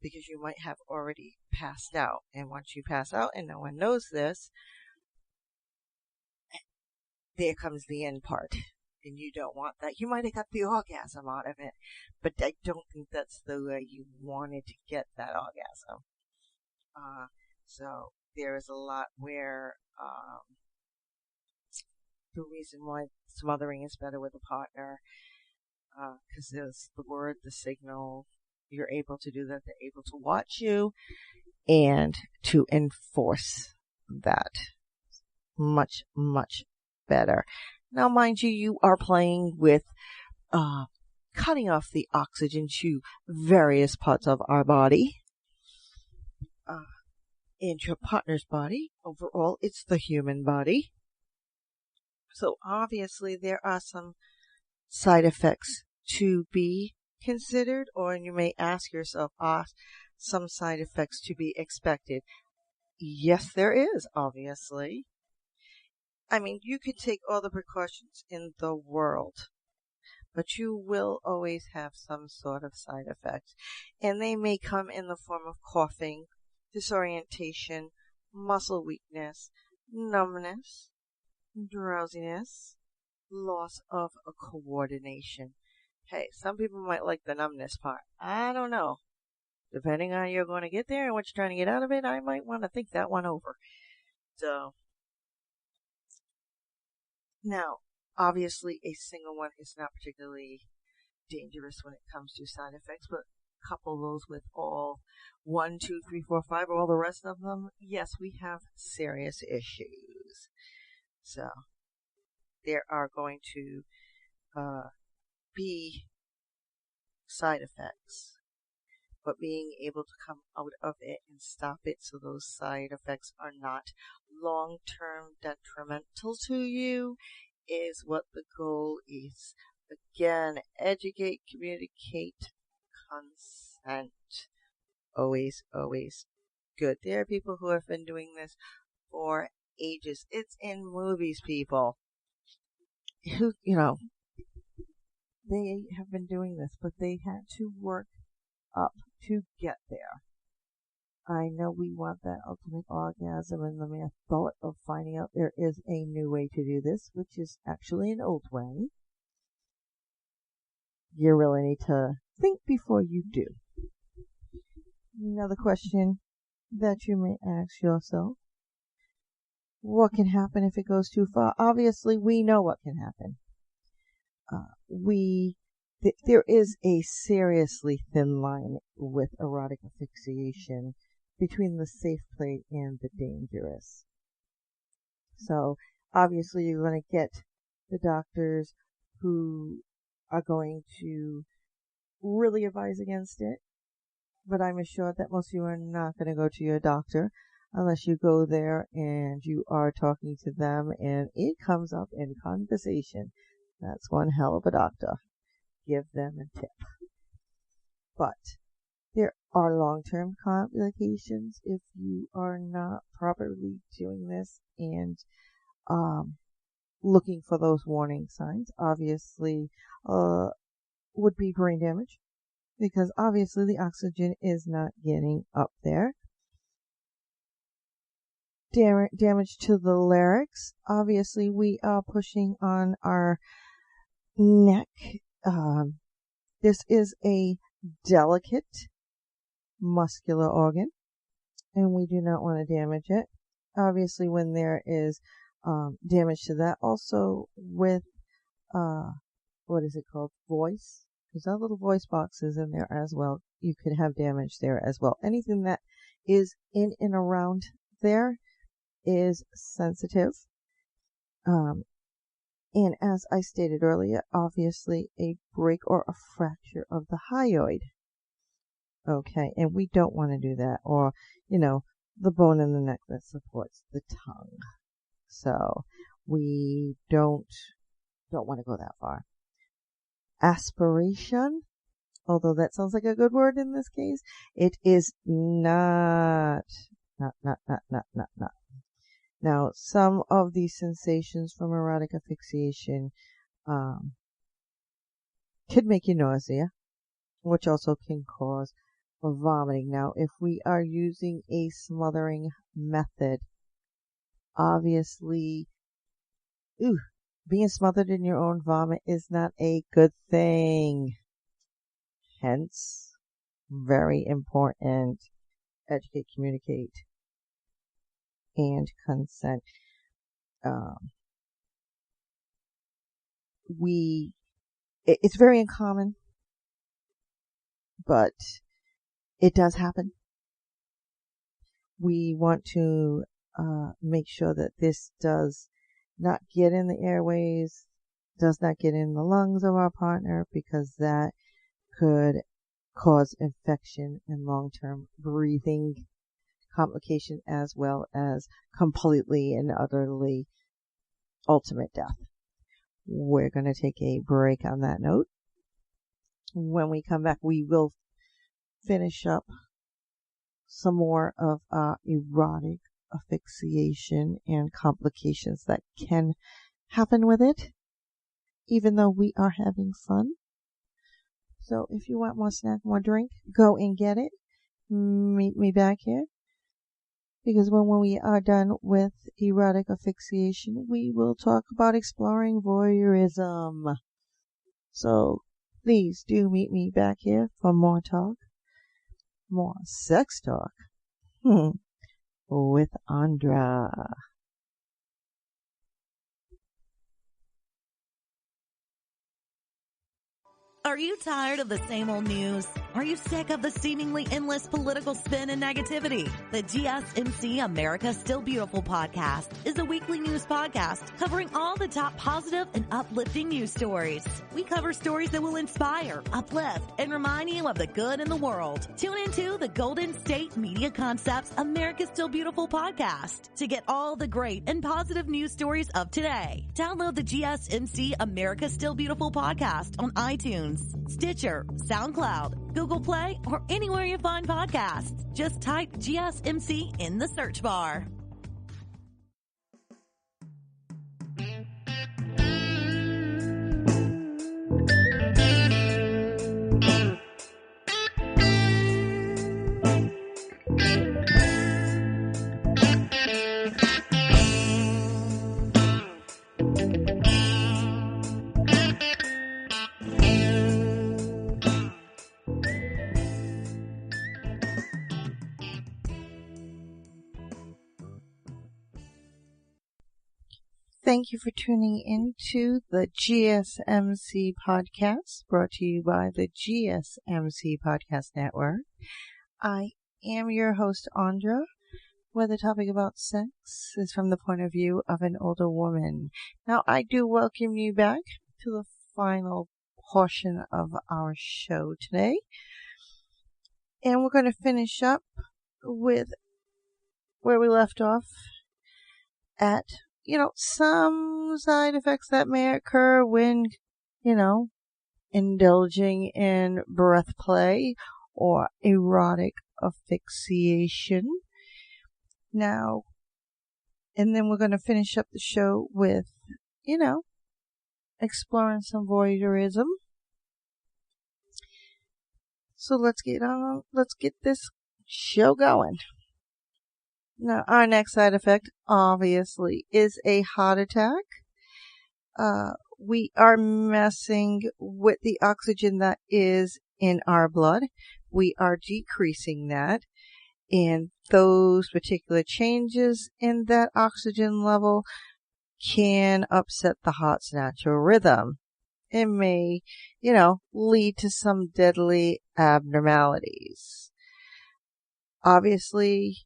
because you might have already passed out. And once you pass out and no one knows this, there comes the end part. And you don't want that. You might have got the orgasm out of it, but I don't think that's the way you wanted to get that orgasm. So there is a lot where the reason why smothering is better with a partner, because there's the word, the signal, you're able to do that, they're able to watch you and to enforce that much, much better. Now, mind you, you are playing with cutting off the oxygen to various parts of our body and your partner's body. Overall, it's the human body. So obviously there are some side effects to be considered, or you may ask yourself, are some side effects to be expected? Yes, there is, obviously. I mean, you could take all the precautions in the world, but you will always have some sort of side effect. And they may come in the form of coughing, disorientation, muscle weakness, numbness, drowsiness, loss of coordination. Hey, some people might like the numbness part. I don't know. Depending on how you're going to get there and what you're trying to get out of it, I might want to think that one over. So, now, obviously, a single one is not particularly dangerous when it comes to side effects, but couple those with all 1, 2, 3, 4, 5, or all the rest of them, yes, we have serious issues. So, there are going to be side effects, but being able to come out of it and stop it so those side effects are not long-term detrimental to you is what the goal is. Again, educate, communicate, consent. Always, always good. There are people who have been doing this for ages. It's in movies, people. Who, they have been doing this, but they had to work up to get there. I know we want that ultimate orgasm and the mere thought of finding out there is a new way to do this, which is actually an old way. You really need to think before you do. Another question that you may ask yourself: what can happen if it goes too far? Obviously, we know what can happen. There is a seriously thin line with erotic asphyxiation between the safe play and the dangerous. So, obviously, you're going to get the doctors who are going to really advise against it. But I'm assured that most of you are not going to go to your doctor unless you go there and you are talking to them and it comes up in conversation. That's one hell of a doctor. Give them a tip. But there are long-term complications if you are not properly doing this and looking for those warning signs. Obviously, would be brain damage, because obviously the oxygen is not getting up there. Damage to the larynx. Obviously, we are pushing on our neck. This is a delicate muscular organ, and we do not want to damage it. Obviously, when there is damage to that, also with what is it called? Voice. There's our little voice boxes in there as well. You could have damage there as well. Anything that is in and around there is sensitive. And as I stated earlier, obviously a break or a fracture of the hyoid. Okay, and we don't want to do that. Or, the bone in the neck that supports the tongue. So we don't want to go that far. Aspiration, although that sounds like a good word in this case, it is not. Now, some of these sensations from erotic asphyxiation could make you nausea, which also can cause vomiting. Now, if we are using a smothering method, obviously, being smothered in your own vomit is not a good thing. Hence, very important, educate, communicate, and consent. It's very uncommon, but it does happen. We want to make sure that this does not get in the airways, does not get in the lungs of our partner, because that could cause infection and long-term breathing complication, as well as completely and utterly ultimate death. We're going to take a break on that note. When we come back, we will finish up some more of our erotic asphyxiation and complications that can happen with it, even though we are having fun. So if you want more snack, more drink, go and get it. Meet me back here, because when we are done with erotic asphyxiation, we will talk about exploring voyeurism. So please do meet me back here for more talk, more sex talk with Andra. Are you tired of the same old news? Are you sick of the seemingly endless political spin and negativity? The GSMC America Still Beautiful podcast is a weekly news podcast covering all the top positive and uplifting news stories. We cover stories that will inspire, uplift, and remind you of the good in the world. Tune into the Golden State Media Concepts America Still Beautiful podcast to get all the great and positive news stories of today. Download the GSMC America Still Beautiful podcast on iTunes, Stitcher, SoundCloud, Google Play, or anywhere you find podcasts. Just type GSMC in the search bar. Thank you for tuning into the GSMC podcast, brought to you by the GSMC Podcast Network. I am your host, Andra, where the topic about sex is from the point of view of an older woman. Now, I do welcome you back to the final portion of our show today. And we're going to finish up with where we left off at, some side effects that may occur when, indulging in breath play or erotic asphyxiation. Now, and then we're going to finish up the show with, exploring some voyeurism. So let's get this show going. Now, our next side effect, obviously, is a heart attack. We are messing with the oxygen that is in our blood. We are decreasing that. And those particular changes in that oxygen level can upset the heart's natural rhythm. It may, lead to some deadly abnormalities. Obviously,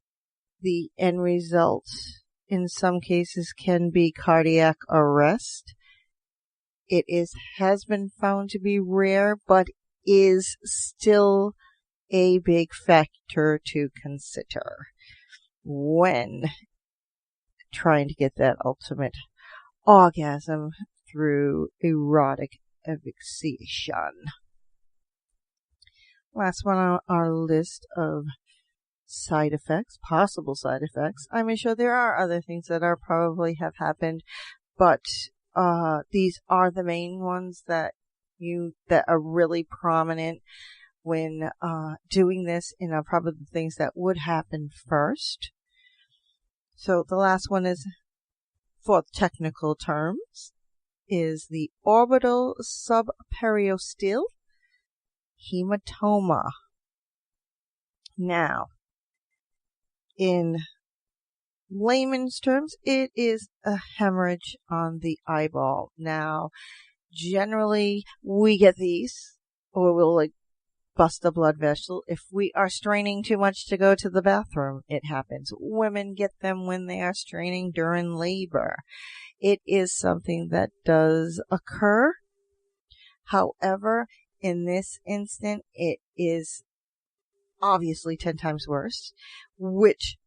the end result in some cases can be cardiac arrest. It has been found to be rare, but is still a big factor to consider when trying to get that ultimate orgasm through erotic asphyxiation. Last one on our list of side effects, possible side effects. I'm sure there are other things that are probably have happened, but these are the main ones that are really prominent when doing this, and are probably the things that would happen first. So the last one is, for technical terms, is the orbital subperiosteal hematoma. Now, in layman's terms, it is a hemorrhage on the eyeball. Now, generally, we get these, or we'll bust a blood vessel. If we are straining too much to go to the bathroom, it happens. Women get them when they are straining during labor. It is something that does occur. However, in this instant, it is obviously 10 times worse, which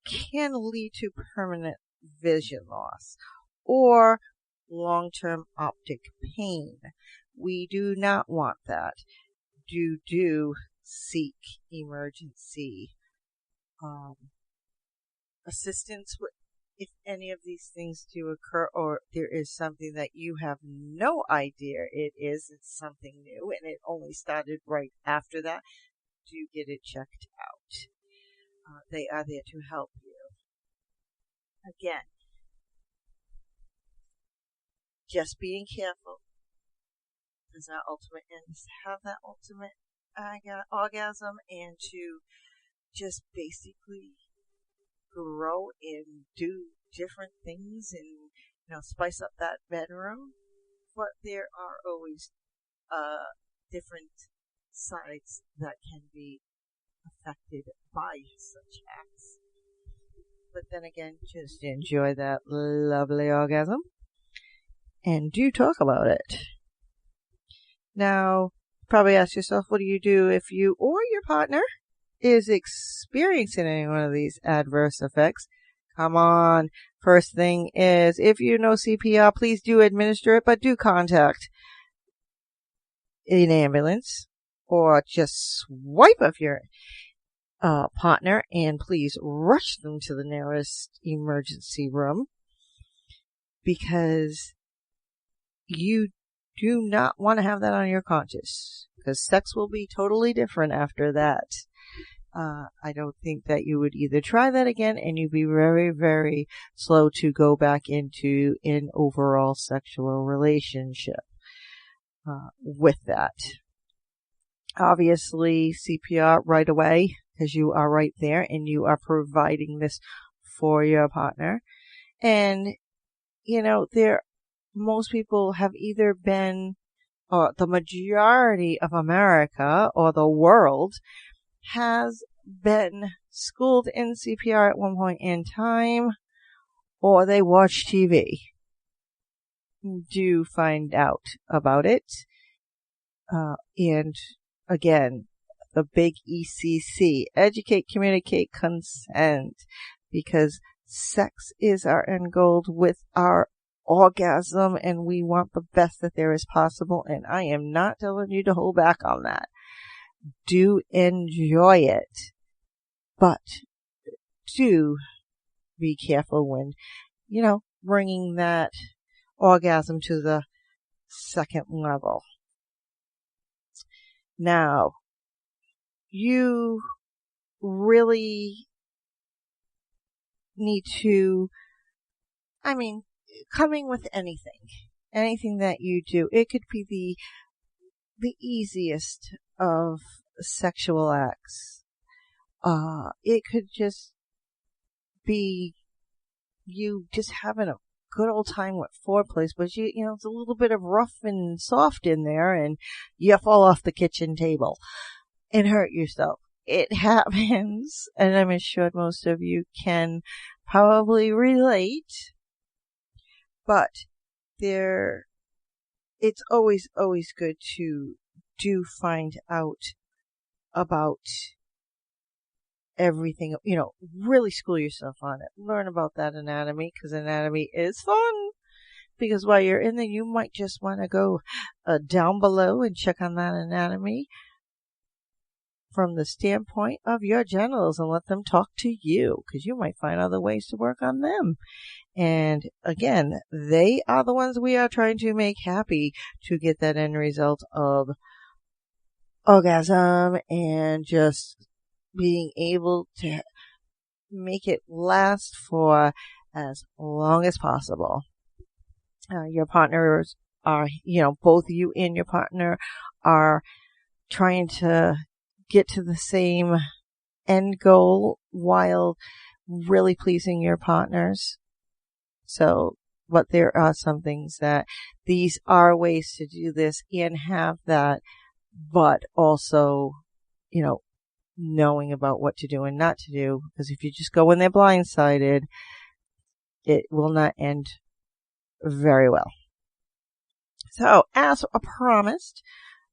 can lead to permanent vision loss or long-term optic pain. We do not want that. Do seek emergency assistance if any of these things do occur, or there is something that you have no idea it's something new and it only started right after that. Do get it checked out. They are there to help you. Again, just being careful, because our ultimate end is to have that ultimate orgasm and to just basically grow and do different things and spice up that bedroom. But there are always different sides that can be affected by such acts. But then again, just enjoy that lovely orgasm and do talk about it. Now, probably ask yourself, what do you do if you or your partner is experiencing any one of these adverse effects? Come on. First thing is, if you know CPR, please do administer it, but do contact an ambulance or just swipe of your partner and please rush them to the nearest emergency room, because you do not want to have that on your conscience, because sex will be totally different after that. I don't think that you would either try that again, and you'd be very, very slow to go back into an overall sexual relationship with that. Obviously, CPR right away, because you are right there and you are providing this for your partner. And, most people have either been, or the majority of America or the world has been schooled in CPR at one point in time, or they watch TV. do find out about it. And again, the big ECC, educate, communicate, consent, because sex is our end goal with our orgasm, and we want the best that there is possible. And I am not telling you to hold back on that. Do enjoy it, but do be careful when, bringing that orgasm to the second level. Now, you really need to, coming with anything that you do, it could be the easiest of sexual acts. It could just be you just having a good old time with foreplay, but it's a little bit of rough and soft in there, and you fall off the kitchen table and hurt yourself. It happens, and I'm sure most of you can probably relate, but it's always good to do find out about everything, really school yourself on it. Learn about that anatomy, because anatomy is fun. Because while you're in there, you might just want to go down below and check on that anatomy from the standpoint of your genitals and let them talk to you, because you might find other ways to work on them. And again, they are the ones we are trying to make happy to get that end result of orgasm and just being able to make it last for as long as possible. Your partners are, both you and your partner are trying to get to the same end goal while really pleasing your partners. So, but there are some things that these are ways to do this and have that, but also, knowing about what to do and not to do, because if you just go in there blindsided, it will not end very well. So, as promised,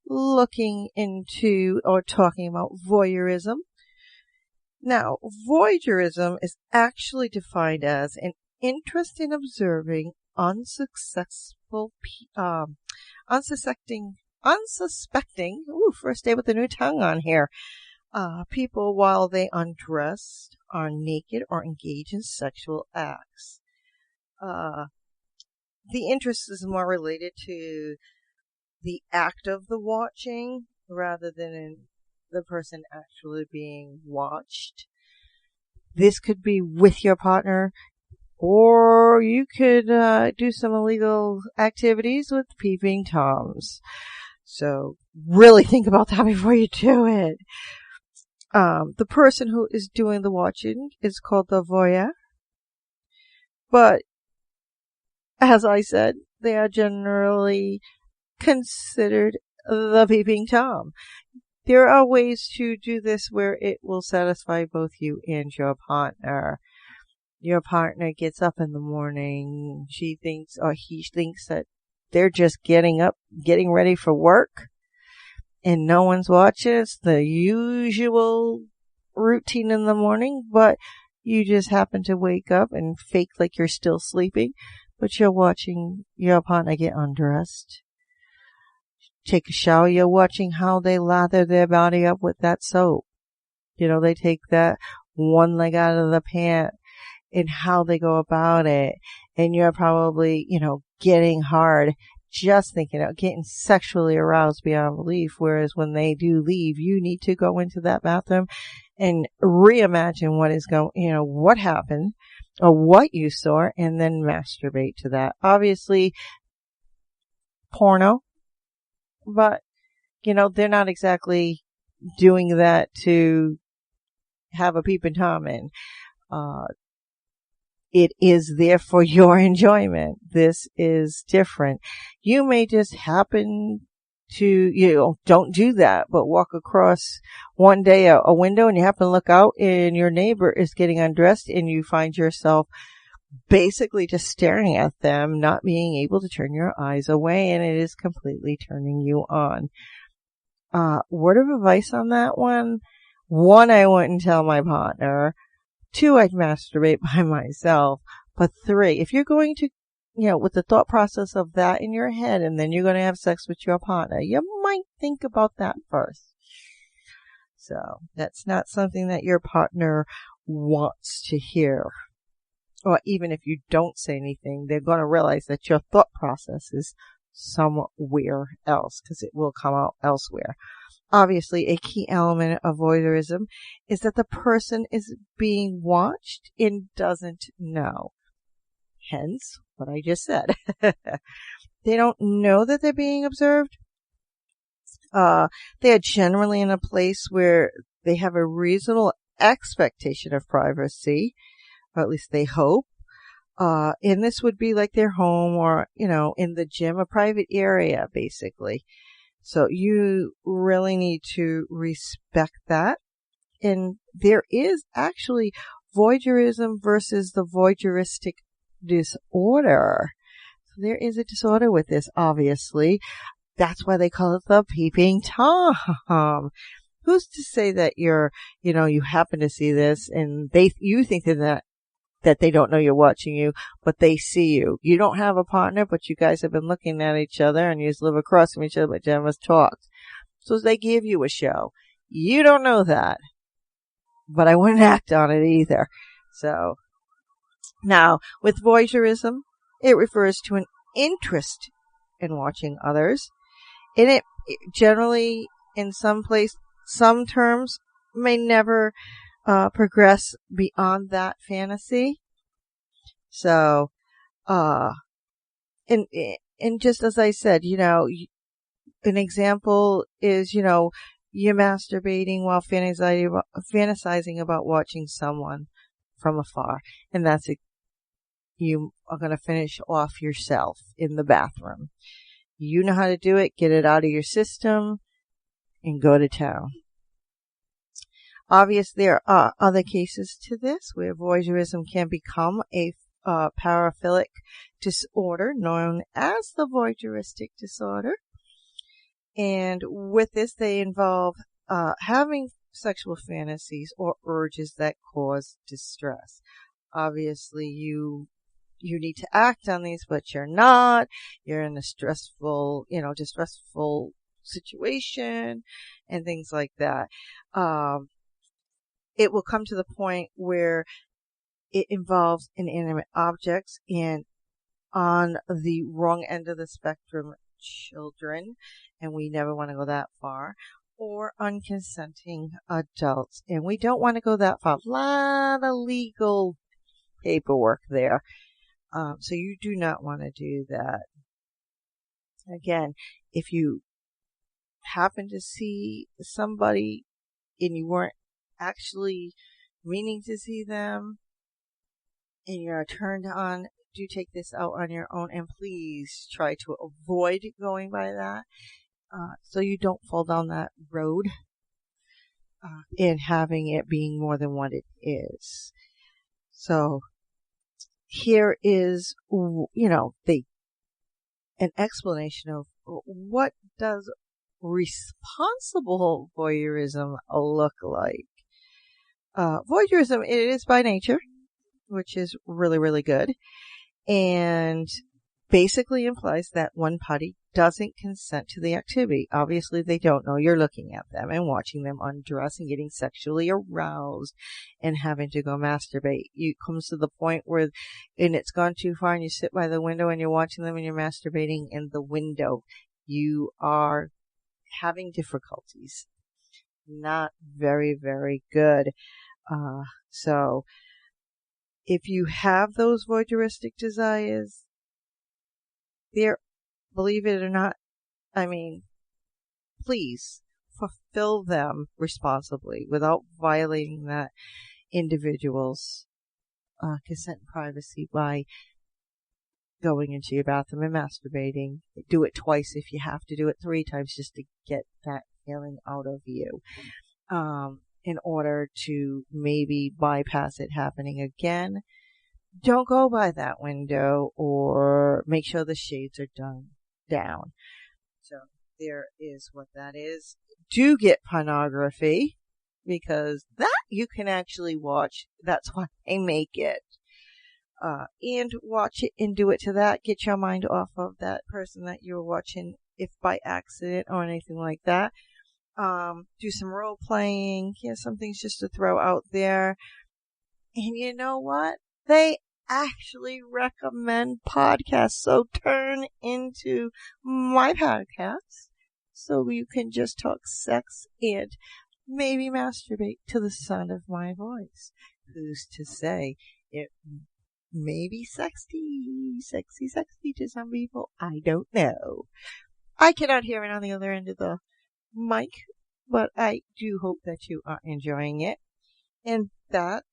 looking into or talking about voyeurism. Now, voyeurism is actually defined as an interest in observing unsuspecting, first day with the new tongue on here, people while they undress, are naked, or engage in sexual acts. The interest is more related to the act of the watching rather than in the person actually being watched. This could be with your partner, or you could do some illegal activities with peeping toms. So really think about that before you do it. The person who is doing the watching is called the voyeur. But, as I said, they are generally considered the peeping tom. There are ways to do this where it will satisfy both you and your partner. Your partner gets up in the morning, she thinks, or he thinks that they're just getting up, getting ready for work, and no one's watching. It's the usual routine in the morning, but you just happen to wake up and fake like you're still sleeping, but you're watching your partner get undressed, take a shower. You're watching how they lather their body up with that soap. They take that one leg out of the pant and how they go about it. And you're probably, getting hard, just thinking of getting sexually aroused beyond belief. Whereas when they do leave, you need to go into that bathroom and reimagine what is what happened or what you saw, and then masturbate to that. Obviously, porno, but, they're not exactly doing that to have a peeping tom in. It is there for your enjoyment. This is different. You may just happen to, don't do that, but walk across one day a window and you happen to look out and your neighbor is getting undressed and you find yourself basically just staring at them, not being able to turn your eyes away, and it is completely turning you on. Word of advice on that one. 1, I wouldn't tell my partner. 2, I'd masturbate by myself. But 3, if you're going to, with the thought process of that in your head, and then you're going to have sex with your partner, you might think about that first. So that's not something that your partner wants to hear. Or even if you don't say anything, they're going to realize that your thought process is somewhere else, because it will come out elsewhere. Obviously, a key element of voyeurism is that the person is being watched and doesn't know. Hence, what I just said. They don't know that they're being observed. They are generally in a place where they have a reasonable expectation of privacy, or at least they hope. And this would be like their home or, in the gym, a private area, basically. So you really need to respect that. And there is actually voyeurism versus the voyeuristic disorder. So there is a disorder with this, obviously. That's why they call it the peeping Tom. Who's to say that you happen to see this and you think that they don't know you're watching you, but they see you. You don't have a partner, but you guys have been looking at each other and you just live across from each other, but you never talked. So they give you a show. You don't know that, but I wouldn't act on it either. So now with voyeurism, it refers to an interest in watching others. And it generally, in some terms, may never progress beyond that fantasy. So, and just as I said, an example is, you're masturbating while fantasizing about watching someone from afar. And that's you are going to finish off yourself in the bathroom. You know how to do it. Get it out of your system and go to town. Obviously, there are other cases to this where voyeurism can become a paraphilic disorder known as the voyeuristic disorder. And with this, they involve having sexual fantasies or urges that cause distress. Obviously, you need to act on these, but you're not. You're in a distressful situation and things like that. It will come to the point where it involves inanimate objects and on the wrong end of the spectrum, children, and we never want to go that far, or unconsenting adults. And we don't want to go that far. A lot of legal paperwork there. So you do not want to do that. Again, if you happen to see somebody and you weren't actually meaning to see them and you're turned on, do take this out on your own and please try to avoid going by that so you don't fall down that road and having it being more than what it is. So here is, an explanation of what does responsible voyeurism look like. Voyeurism, it is by nature, which is really, really good, and basically implies that one party doesn't consent to the activity. Obviously, they don't know you're looking at them and watching them undress and getting sexually aroused and having to go masturbate. It comes to the point where, and it's gone too far, and you sit by the window and you're watching them and you're masturbating in the window. You are having difficulties. Not very, very good. So if you have those voyeuristic desires, believe it or not, please fulfill them responsibly without violating that individual's consent and privacy by going into your bathroom and masturbating. Do it twice if you have to. Do it 3 times just to get that feeling out of you. In order to maybe bypass it happening again. don't go by that window, or make sure the shades are done down. So there is what that is. Do get pornography, because that you can actually watch. That's why I make it. And watch it and do it to that. Get your mind off of that person that you're watching, if by accident or anything like that. Do some role playing. Some things just to throw out there. And you know what? They actually recommend podcasts. So turn into my podcast so you can just talk sex and maybe masturbate to the sound of my voice. Who's to say it may be sexy to some people? I don't know. I cannot hear it on the other end of the mic, but I do hope that you are enjoying it. And that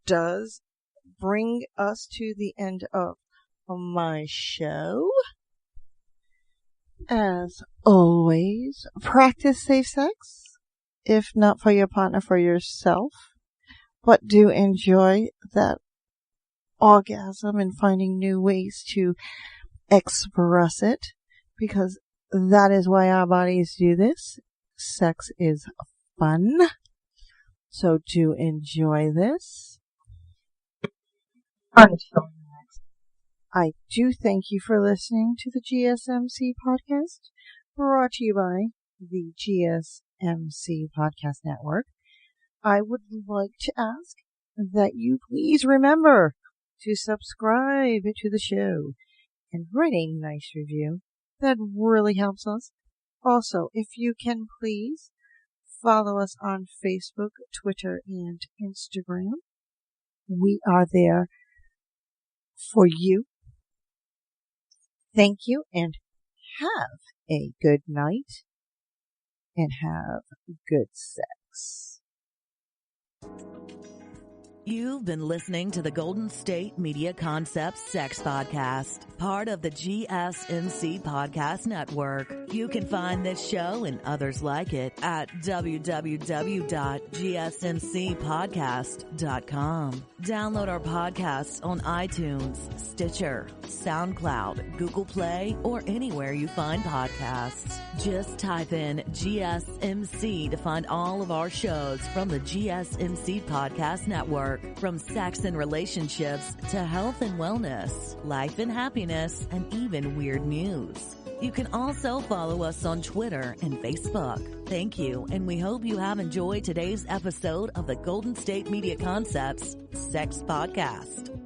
does bring us to the end of my show. As always, practice safe sex. If not for your partner, for yourself. But do enjoy that orgasm and finding new ways to express it, because that is why our bodies do this. Sex is fun. So do enjoy this. Until next, I do thank you for listening to the GSMC podcast, brought to you by the GSMC Podcast Network. I would like to ask that you please remember to subscribe to the show and write a nice review. That really helps us. Also, if you can please follow us on Facebook, Twitter, and Instagram. We are there for you. Thank you, and have a good night, and have good sex. You've been listening to the Golden State Media Concepts Sex Podcast, part of the GSMC Podcast Network. You can find this show and others like it at www.gsmcpodcast.com. Download our podcasts on iTunes, Stitcher, SoundCloud, Google Play, or anywhere you find podcasts. Just type in GSMC to find all of our shows from the GSMC Podcast Network. From sex and relationships to health and wellness, life and happiness, and even weird news. You can also follow us on Twitter and Facebook. Thank you, and we hope you have enjoyed today's episode of the Golden State Media Concepts Sex Podcast.